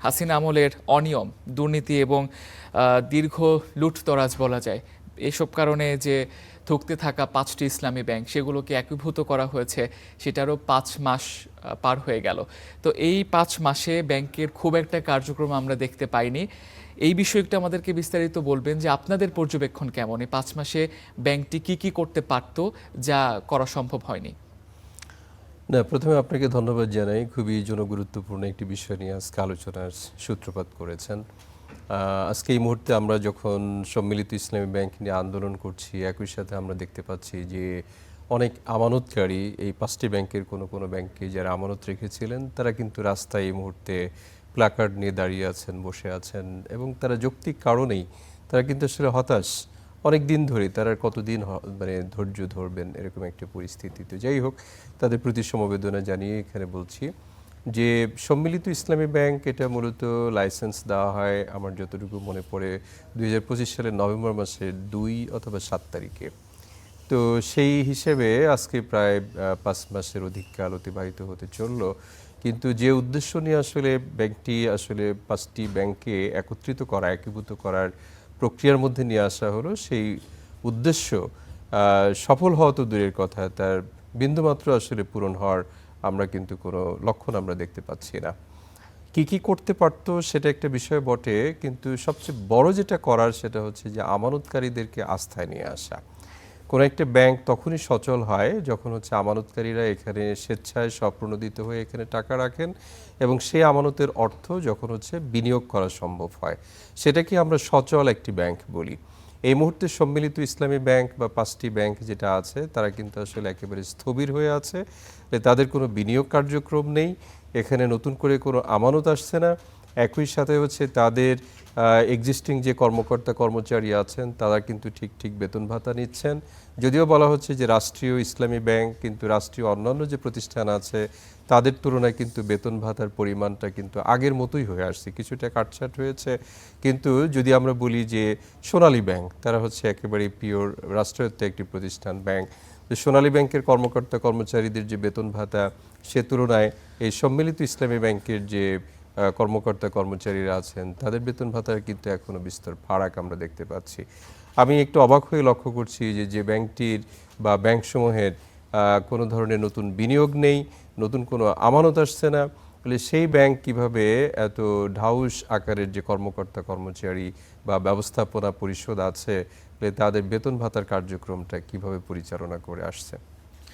হাসিনা আমলের অনিয়ম, দুর্নীতি এবং দীর্ঘ লুটতরাজ বলা যায়, এসব কারণে যে থুকতে থাকা 5টি ইসলামী ব্যাংক সেগুলোকে একীভূত করা হয়েছে, সেটারও 5 মাস পার হয়ে গেল। তো এই 5 মাসে ব্যাংকের খুব একটা কার্যক্রম আমরা দেখতে পাইনি। এই বিষয়টা আমাদেরকে বিস্তারিত বলবেন যে আপনাদের পর্যবেক্ষণ কেমন, এই 5 মাসে ব্যাংকটি কি কি করতে পারত যা করা সম্ভব হয়নি? না, প্রথমে আপনাকে ধন্যবাদ জানাই। খুবই জনগুরুত্বপূর্ণ একটি বিষয় নিয়ে আজকে আলোচনার সূত্রপাত করেছেন। আজকে এই মুহূর্তে আমরা যখন সম্মিলিত ইসলামী ব্যাংক নিয়ে আন্দোলন করছি, একই সাথে আমরা দেখতে পাচ্ছি যে অনেক আমানতকারী এই 5টি ব্যাংকের কোনো ব্যাংকে যারা আমানত রেখেছিলেন তারা কিন্তু রাস্তায় এই মুহূর্তে প্ল্যাকার্ড নিয়ে দাঁড়িয়ে আছেন, বসে আছেন এবং তারা যৌক্তিক কারণেই তারা কিন্তু আসলে হতাশ। অনেক দিন ধরে তারা কতদিন মানে ধৈর্য ধরবেন এরকম একটা পরিস্থিতিতে। যাই হোক, তাদের প্রতি সমবেদনা জানিয়ে এখানে বলছি যে সম্মিলিত ইসলামী ব্যাংক এটা মূলত লাইসেন্স দেওয়া হয় আমার যতটুকু মনে পড়ে 2025 সালের নভেম্বর মাসের 2 অথবা 7 তারিখে। তো সেই হিসেবে আজকে প্রায় 5 মাসের অধিক কাল অতিবাহিত হতে চলল। কিন্তু যে উদ্দেশ্য নিয়ে আসলে ব্যাংকটি আসলে 5টি ব্যাংকে একত্রিত করা, একীভূত করার প্রক্রিয়ার মধ্যে নিয়ে আসা হলো, সেই উদ্দেশ্য সফল হওয়া তো দূরের কথা, তার বিন্দুমাত্র আসলে পূরণ হওয়ার আমরা কিন্তু কোনো লক্ষণ আমরা দেখতে পাচ্ছি না। কি কি করতে পারতো সেটা একটা বিষয় বটে, কিন্তু সবচেয়ে বড় যেটা করার সেটা হচ্ছে যে আমানতকারীদেরকে আস্থায় নিয়ে আসা। কোনো একটা ব্যাংক তখনই সচল হয় যখন হচ্ছে আমানতকারীরা এখানে স্বেচ্ছায় স্বপ্রণোদিত হয়ে এখানে টাকা রাখেন এবং সেই আমানতের অর্থ যখন হচ্ছে বিনিয়োগ করা সম্ভব হয়, সেটাকে আমরা সচল একটি ব্যাংক বলি। এই মুহূর্তে সম্মিলিত ইসলামী ব্যাংক বা 5টি ব্যাংক যেটা আছে তারা কিন্তু আসলে একেবারে স্থবির হয়ে আছে। তাদের কোনো বিনিয়োগ কার্যক্রম নেই, এখানে নতুন করে কোনো আমানত আসছে না। একই সাথে হচ্ছে তাদের এক্সিস্টিং যে কর্মকর্তা কর্মচারী আছেন তারা কিন্তু ঠিক বেতন ভাতা নিচ্ছেন। যদিও বলা হচ্ছে যে রাষ্ট্রীয় ইসলামী ব্যাংক, কিন্তু রাষ্ট্রীয় অন্যান্য যে প্রতিষ্ঠান আছে তাদের তুলনায় কিন্তু বেতন ভাতার পরিমাণটা কিন্তু আগের মতোই হয়ে আসছে, কিছুটা কাটছাট হয়েছে। কিন্তু যদি আমরা বলি যে সোনালী ব্যাংক, তারা হচ্ছে একেবারে পিওর রাষ্ট্রায়ত্ত একটি প্রতিষ্ঠান ব্যাংক। তো সোনালী ব্যাংকের কর্মকর্তা কর্মচারীদের যে বেতন ভাতা, সে তুলনায় এই সম্মিলিত ইসলামী ব্যাংকের যে কর্মকর্তা কর্মচারীরা আছেন তাদের বেতন ভাতার কিন্তু এখনও বিস্তর ফারাক আমরা দেখতে পাচ্ছি। আমি একটু অবাক হয়ে লক্ষ্য করছি যে ব্যাংকটির বা ব্যাংকসমূহের কোনো ধরনের নতুন বিনিয়োগ নেই, নতুন কোনো আমানত আসছে না। ফলে সেই ব্যাংক কিভাবে এত ঢাউস আকারের যে কর্মকর্তা কর্মচারী বা ব্যবস্থাপনা পরিষদ আছে তাদের বেতন ভাতার কার্যক্রমটা কিভাবে পরিচালনা করে আসছে?